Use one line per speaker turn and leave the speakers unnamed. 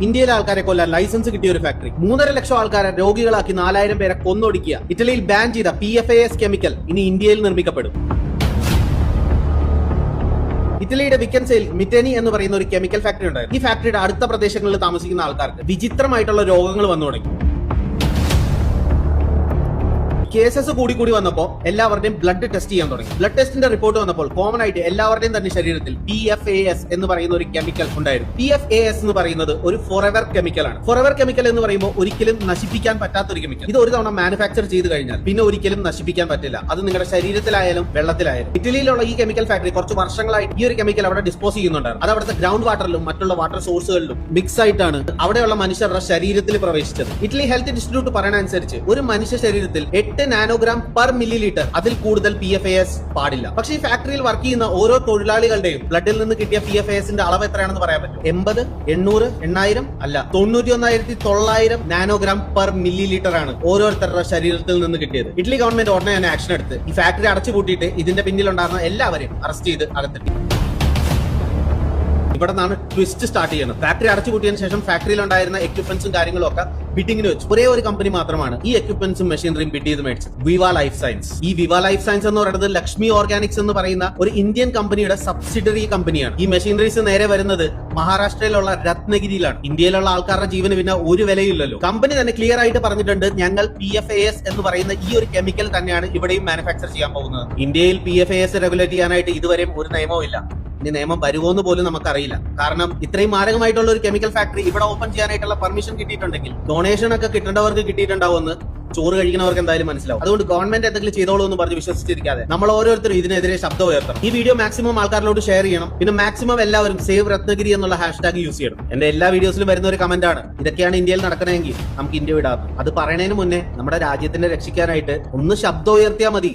ഇന്ത്യയിലെ ആൾക്കാരെ കൊല്ലാൻ ലൈസൻസ് കിട്ടിയ ഒരു ഫാക്ടറി. 3.5 ലക്ഷം ആൾക്കാരെ രോഗികളാക്കി 4000 പേരെ കൊന്നൊടുക്കിയ ഇറ്റലിയിൽ ബാൻ ചെയ്ത PFAS കെമിക്കൽ ഇനി ഇന്ത്യയിൽ നിർമ്മിക്കപ്പെടും. ഇറ്റലിയുടെ വിക്കൻസയിൽ മിറ്റനി എന്ന് പറയുന്ന ഒരു കെമിക്കൽ ഫാക്ടറി ഉണ്ടായിരുന്നു. ഈ ഫാക്ടറിയുടെ അടുത്ത പ്രദേശങ്ങളിൽ താമസിക്കുന്ന ആൾക്കാർക്ക് വിചിത്രമായിട്ടുള്ള രോഗങ്ങൾ വന്നു തുടങ്ങി. കേസസ് കൂടി വന്നപ്പോൾ എല്ലാവരുടെയും ബ്ലഡ് ടെസ്റ്റ് ചെയ്യാൻ തുടങ്ങി. ബ്ലഡ് ടെസ്റ്റിന്റെ റിപ്പോർട്ട് വന്നപ്പോൾ കോമൺ ആയിട്ട് എല്ലാവരുടെയും തന്നെ ശരീരത്തിൽ PFAS എന്ന് പറയുന്ന ഒരു കെമിക്കൽ ഉണ്ടായിരുന്നു. PFAS എന്ന് പറയുന്നത് ഒരു ഫോറെവർ കെമിക്കലാണ്. ഫോറെവർ കെമിക്കൽ എന്ന് പറയുമ്പോൾ ഒരിക്കലും നശിപ്പിക്കാൻ പറ്റാത്ത ഒരു കെമിക്കൽ. ഇത് ഒരു തവണ മാനുഫാക്ചർ ചെയ്ത് കഴിഞ്ഞാൽ പിന്നെ ഒരിക്കലും നശിപ്പിക്കാൻ പറ്റില്ല. അത് നിങ്ങളുടെ ശരീരത്തിലായാലും വെള്ളത്തിലായാലും. ഇറ്റലിയിലുള്ള ഈ കെമിക്കൽ ഫാക്ടറി കുറച്ച് വർഷങ്ങളായി ഈ ഒരു കെമിക്കൽ അവിടെ ഡിസ്പോസ് ചെയ്യുന്നുണ്ടായിരുന്നു. അത് അവിടുത്തെ ഗ്രൗണ്ട് വാട്ടറിലും മറ്റുള്ള വാട്ടർ സോഴ്സുകളിലും മിക്സ് ആയിട്ടാണ് അവിടെയുള്ള മനുഷ്യരുടെ ശരീരത്തിൽ പ്രവേശിച്ചത്. ഇറ്റലി ഹെൽത്ത് ഇൻസ്റ്റിറ്റ്യൂട്ട് പറയുന്ന അനുസരിച്ച് ഒരു മനുഷ്യ ശരീരത്തിൽ 8 നാനോഗ്രാം പെർ മില്ലിലിറ്റർ അതിൽ കൂടുതൽ PFAS പാടില്ല. പക്ഷേ ഈ ഫാക്ടറിയിൽ വർക്ക് ചെയ്യുന്ന ഓരോ തൊഴിലാളികളുടെയും ബ്ലഡിൽ നിന്ന് കിട്ടിയ PFASന്റെ അളവ് എത്രയാണെന്ന് പറയാൻ പറ്റും. 80, 800, 8000 അല്ല 91,900 നാനോഗ്രാം പെർ മില്ലിലിറ്റർ ആണ് ഓരോരുത്തരുടെ ശരീരത്തിൽ നിന്ന് കിട്ടിയത്. ഇറ്റലി ഗവൺമെന്റ് ഉടനെ തന്നെ ആക്ഷൻ എടുത്ത് ഈ ഫാക്ടറി അടച്ചുപൂട്ടിയിട്ട് ഇതിന്റെ പിന്നിലുണ്ടായിരുന്ന എല്ലാവരെയും അറസ്റ്റ് ചെയ്ത് അകത്തിട്ടു. ഇവിടെ നിന്നാണ് ട്വിസ്റ്റ് സ്റ്റാർട്ട് ചെയ്യുന്നത്. ഫാക്ടറി അടച്ചുപൂട്ടിയതിനു ശേഷം ഫാക്ടറിയിൽ ഉണ്ടായിരുന്ന എക്യുപ്മെന്റ്സും കാര്യങ്ങളും ഒക്കെ ബിഡിങ്ങിന് വെച്ചു. ഒരേ ഒരു കമ്പനി മാത്രമാണ് ഈ എക്യുപ്മെന്റ്സും മെഷീനറിയും ബിഡ് ചെയ്ത് മേടിച്ചത്. വിവ ലൈഫ് സയൻസ്. ഈ വിവ ലൈഫ് സയൻസ് എന്ന് പറയുന്നത് ലക്ഷ്മി ഓർഗാനിക്സ് എന്ന് പറയുന്ന ഒരു ഇന്ത്യൻ കമ്പനിയുടെ സബ്സിഡറി കമ്പനിയാണ്. ഈ മെഷീനറീസ് നേരെ വരുന്നത് മഹാരാഷ്ട്രയിലുള്ള രത്നഗിരിയിലാണ്. ഇന്ത്യയിലുള്ള ആൾക്കാരുടെ ജീവന് പിന്നെ ഒരു വിലയില്ലല്ലോ. കമ്പനി തന്നെ ക്ലിയർ ആയിട്ട് പറഞ്ഞിട്ടുണ്ട്, ഞങ്ങൾ PFAS എന്ന് പറയുന്ന ഈ ഒരു കെമിക്കൽ തന്നെയാണ് ഇവിടെയും മാനുഫാക്ചർ ചെയ്യാൻ പോകുന്നത്. ഇന്ത്യയിൽ PFAS റെഗുലേറ്റ് ചെയ്യാനായിട്ട് ഇതുവരെയും ഒരു നിയമവും ഇല്ല. ഇനി നിയമം വരുമോന്ന് പോലും നമുക്കറിയില്ല. കാരണം ഇത്രയും മാരകമായിട്ടുള്ള ഒരു കെമിക്കൽ ഫാക്ടറി ഇവിടെ ഓപ്പൺ ചെയ്യാനായിട്ടുള്ള പെർമിഷൻ കിട്ടിയിട്ടുണ്ടെങ്കിൽ ഡൊണേഷൻ ഒക്കെ കിട്ടേണ്ടവർക്ക് കിട്ടിയിട്ടുണ്ടാവുമെന്ന് ചോറ് കഴിക്കുന്നവർക്ക് എന്തായാലും മനസ്സിലാവും. അതുകൊണ്ട് ഗവൺമെന്റ് എന്തെങ്കിലും ചെയ്തോളൂ എന്ന് പറഞ്ഞ് വിശ്വസിച്ചിരിക്കാതെ നമ്മൾ ഓരോരുത്തരും ഇതിനെതിരെ ശബ്ദം ഉയർത്തണം. ഈ വീഡിയോ മാക്സിമം ആൾക്കാരിലോട്ട് ഷെയർ ചെയ്യണം. പിന്നെ മാക്സിമം എല്ലാവരും സേവ് രത്നഗിരി എന്നുള്ള ഹാഷ്ടാഗ് യൂസ് ചെയ്യണം. എന്റെ എല്ലാ വീഡിയോസിലും വരുന്ന ഒരു കമന്റ് ആണ്, ഇതൊക്കെയാണ് ഇന്ത്യയിൽ നടക്കണമെങ്കിൽ നമുക്ക് ഇന്ത്യ വിടാം. അത് പറയണതിന് മുന്നേ നമ്മുടെ രാജ്യത്തിനെ രക്ഷിക്കാനായിട്ട് ഒന്ന് ശബ്ദം ഉയർത്തിയാൽ മതി.